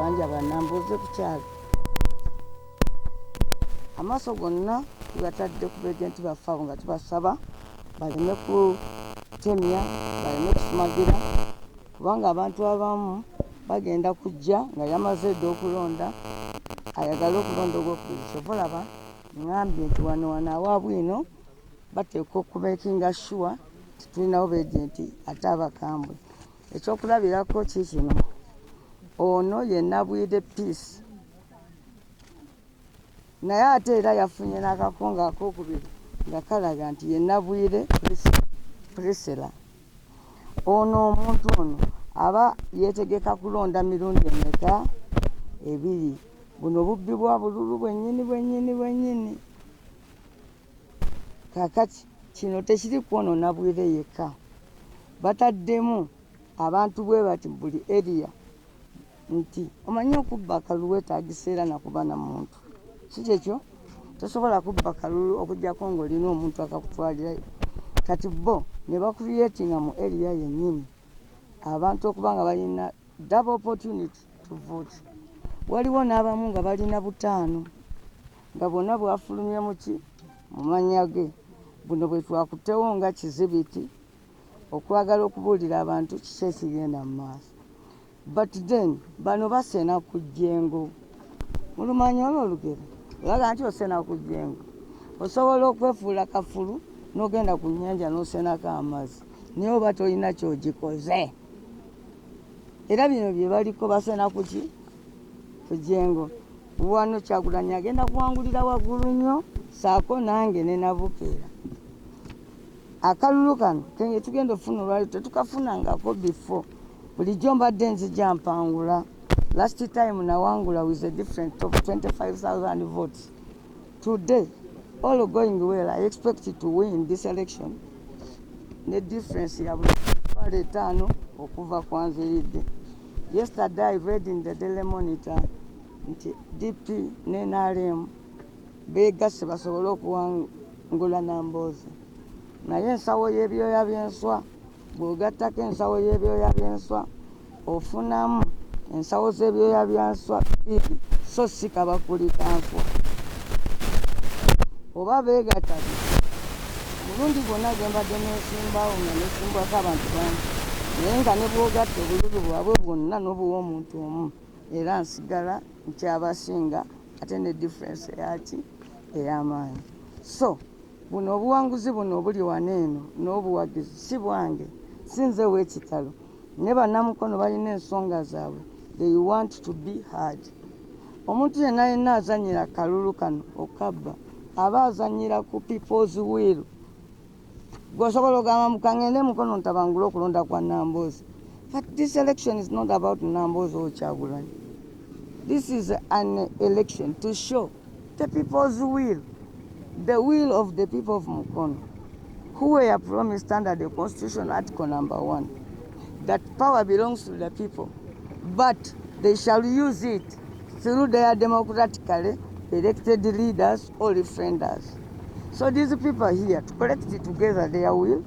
bangi abanambuze ku kyalo amaaso gonna tugatadde ku bagenti baffe abo nga tubasaba baleme kutemya baleme kusumagira kubanga abantu abamu bagenda kujja nga yamaze dda okulonda ayagala okulonda ogwokubiri kyova olaba ngambye nti wano awaabwino bateeka okumakinga sure tulinawo beegenti ate abakambwe. Ekyokulabirako kikino ono ye Nabwire Peace naye ate era yafunye n'akakonga akokubiri nga kalaga nti ye Nabwire Priscilla. Ono omuntu ono aba yeetegeka kulonda mirundi emeka? 2. Buno bubbi bwa bululu bwennyini. Kaakati kino tekiri kwonoona Bwire yekka, bataddemu abantu bwe bati buli area nti omanyi okubba akalulu weetaagisa era nakuba na muntu si kyekyo, tosobola kubba kalulu okugyako ng'olina omuntu akakutwalirayo. Kati bo ne bakuliyetinga mu area yennyini abantu okuba nga balina double opportunity to vote. Waliwo n'abamu nga balina 5 nga bwonna bwafulumye mu mannya ge. Buno bwe twakutewo nga kizibiti okwagala okubuulira abantu kiki ekigenda mu maaso. But then bano basena ku jjengo. Mulumanyi olwo olugero olaga nti osena ku jjengo osobola okwefuula kafulu n'ogenda ku nnyanja n'osenako amazzi naye oba tolina kyogikoze. Era bino bye baliko basena ku ki? Ku jjengo. Wano Kyagulanyi agenda kuwangulira waggulu nnyo saako nange ne Nabukeera. Akalulu kano kenge tugenda ofuna olwali tetukafunangako before. Bulijjo mbadde nzija mpangula. Last time nawangula with a difference of 25,000 votes. Today, all going well, I expect to win this election. The difference ya buli 5 okuva kwanziridde. Yesterday I read in the Daily Monitor nti DP ne NRM beegasse basobole okuwangula Nambooze. Naye ensawo y'ebyoya by'enswa bw'ogattako ensawo y'ebyoya by'enswa ofunamu ensawo z'ebyoya by'enswa bbiri so si kabakulikanswa oba beegatta omulundi gwonna gwe mbadde neesimbawo nga neesimbwako abantu bangi naye nga ne bw'ogatta obululu bwabwe bwonna n'obuwa omuntu omu era nsigala nkyabasinga ate ne difference yaki ey'amaanyi. So buno obuwanguzi buno obuli wano eno n'obuwagizi si bwange si nze w'ekitalo ne bannamukono balina ensonga zaabwe. They want to be heard. Omuntu yenna azannyira kalulu kano okabba aba azannyira ku people's will. Gwosobola ogamba mukangende mukono ntabangula okulonda kwa Nambooze. But this election is not about Nambooze or Kyagulanyi. This is an election to show the people's will, the will of the people of Mukono, who were promised under the Constitution Article number 1, that power belongs to the people, but they shall use it through their democratically elected leaders or referendums. So these people here to collect together their will,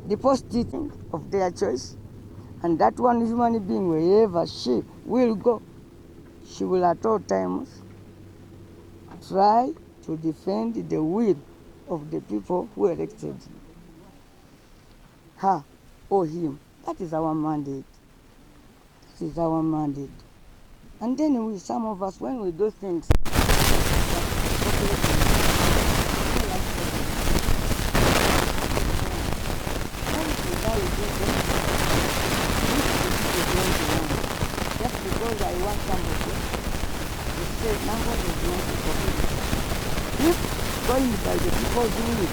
deposit it of their choice, and that one human being, wherever she will go, she will at all times try to defend the will of the people who elected her or him. That is our mandate. This is our mandate. And then we, some of us, when we do things, just because I want somebody to say Nambooze is not a problem. If going by the people's will,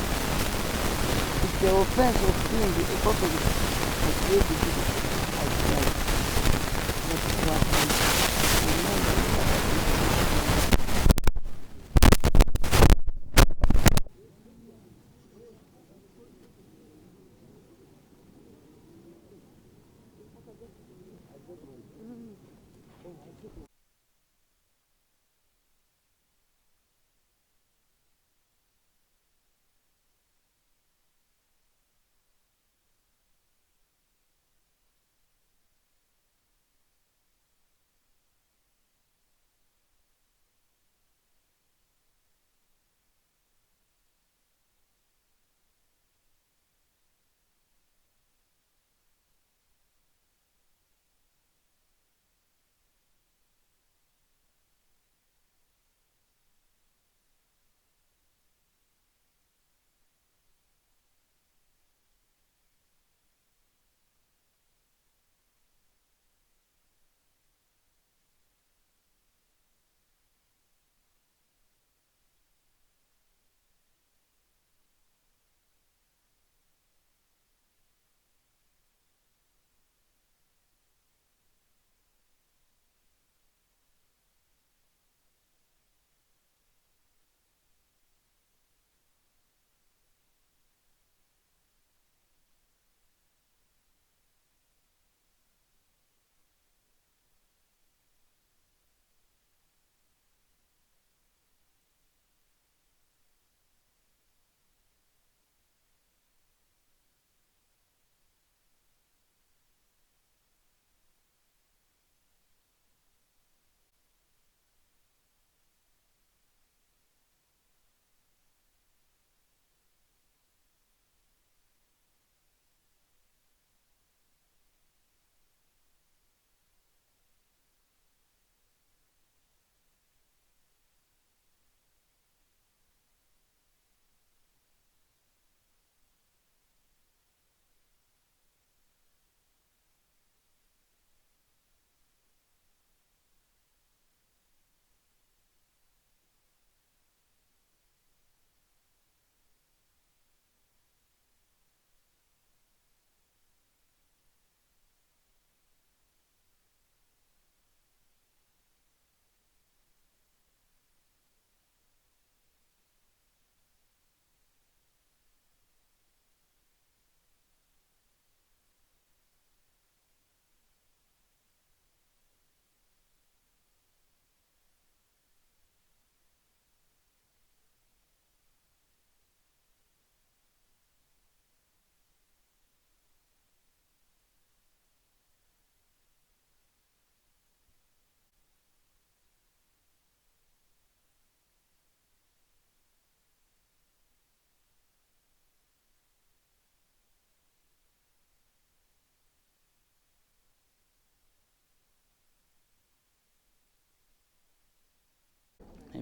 it's the offense of being the hypocrite, I create the people.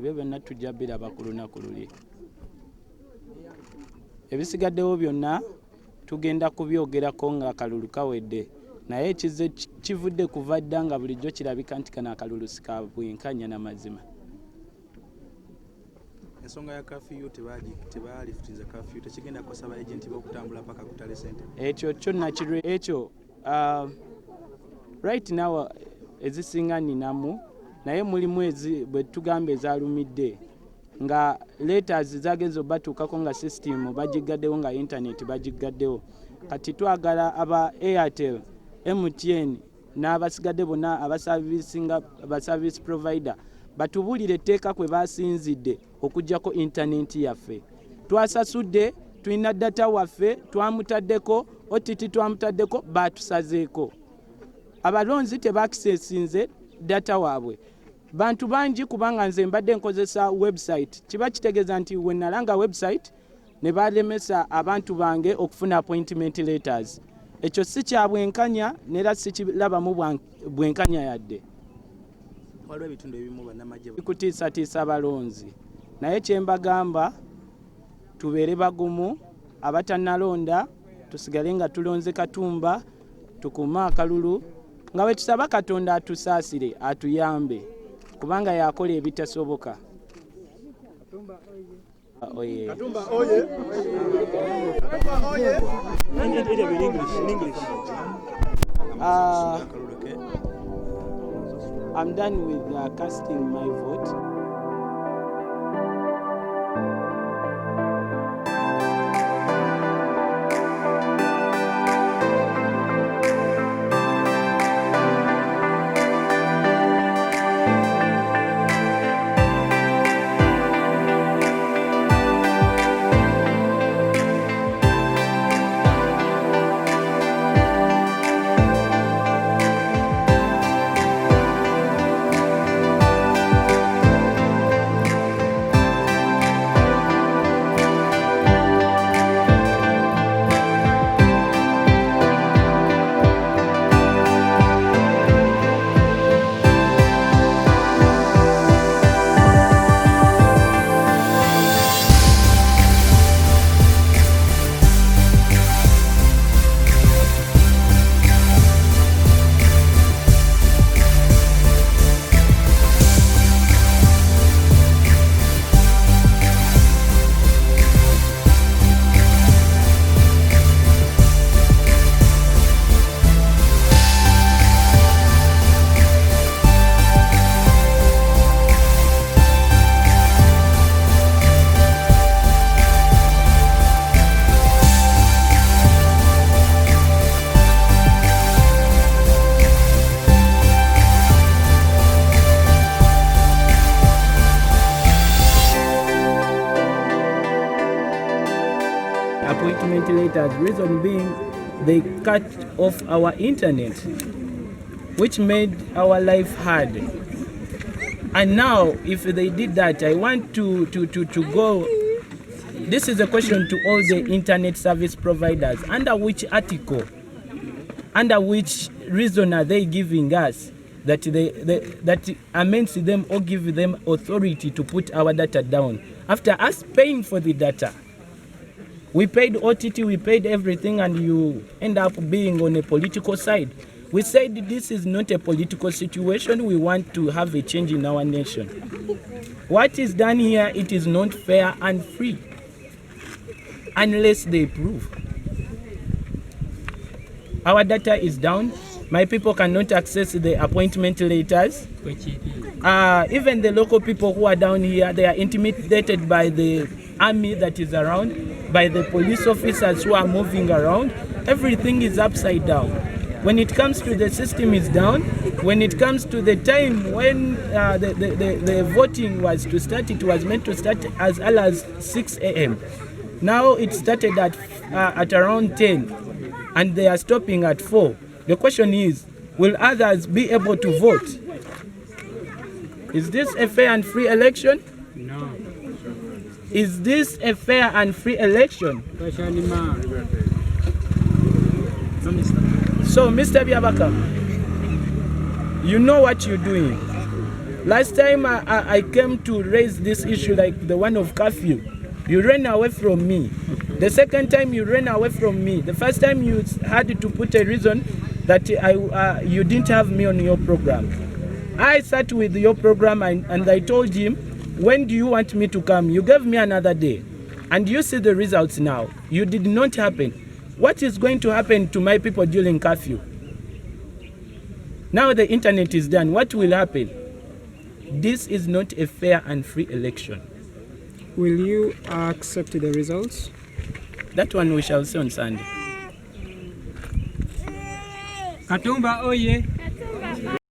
ebyo byonna tujja biraba ku lunaku luli. Ebisigaddewo byonna tugenda kubyogerako nga akalulu kawedde, naye ekize kivudde kuva dda nga bulijjo kirabika nti kano akalulu sika bwenkanya n'amazima. Ensonga ya kafiyu tebalifutinza kafiyu tekigenda kusaba agenti b'okutambula paka ku Tale Center. Ekyo kyonna ekyo right now ezisinga ninamu, naye mulimu bwe tugamba ezalumidde nga letters zagenza obatuukako nga system bagigaddewo nga internet bagigaddewo. Kati twagala aba Airtel, MTN n'abasigadde bonna aba service provider batubulire etteeka kwe basinzidde okujjako internet yaffe. Twasasudde, tulina data waffe twamutaddeko, OTT twamutaddeko, batusazeeko. Abalonzi tebakisesinze data waabwe. Bantu bangi kubanga nze mbadde nkozesa website. Kiba kitegeeza nti we nalanga website ne balemesa abantu bange okufuna appointment letters. Ekyo si kya bwenkanya nera si kirabamu bwenkanya yadde. Waliwo ebitundu ebimu bannamagye kutiisatiisa abalonzi, naye kye mbagamba tubeere bagumu, abatannalonda tusigale nga tulonze Katumba, tukume akalulu nga bwe tusaba Katonda atusaasire atuyambe kubanga yakola ebitasoboka. Oye. Katumba oye. Katumba oye. I'm done with casting my vote. Appointment letters, reason being they cut off our internet, which made our life hard. And now if they did that, I want to go, this is a question to all the internet service providers, under which article, under which reason are they giving us that that amends them or give them authority to put our data down after us paying for the data? We paid OTT, we paid everything, and you end up being on a political side. We said this is not a political situation. We want to have a change in our nation. What is done here, it is not fair and free unless they prove. Our data is down. My people cannot access the appointment letters. Even the local people who are down here, they are intimidated by the army that is around, by the police officers who are moving around. Everything is upside down. When it comes to the system is down. When it comes to the time when the voting was to start, it was meant to start as early as 6 a.m. Now it started at around 10, and they are stopping at 4. The question is, will others be able to vote? Is this a fair and free election? No. Is this a fair and free election? So, Mr. Biabaka, you know what you're doing. Last time I came to raise this issue, like the one of curfew, you ran away from me. The second time you ran away from me. The first time you had to put a reason that you didn't have me on your program. I sat with your program and I told him, when do you want me to come? You gave me another day. And you see the results now. You did not happen. What is going to happen to my people during curfew? Now the internet is done. What will happen? This is not a fair and free election. Will you accept the results? That one we shall see on Sunday. Katumba oye!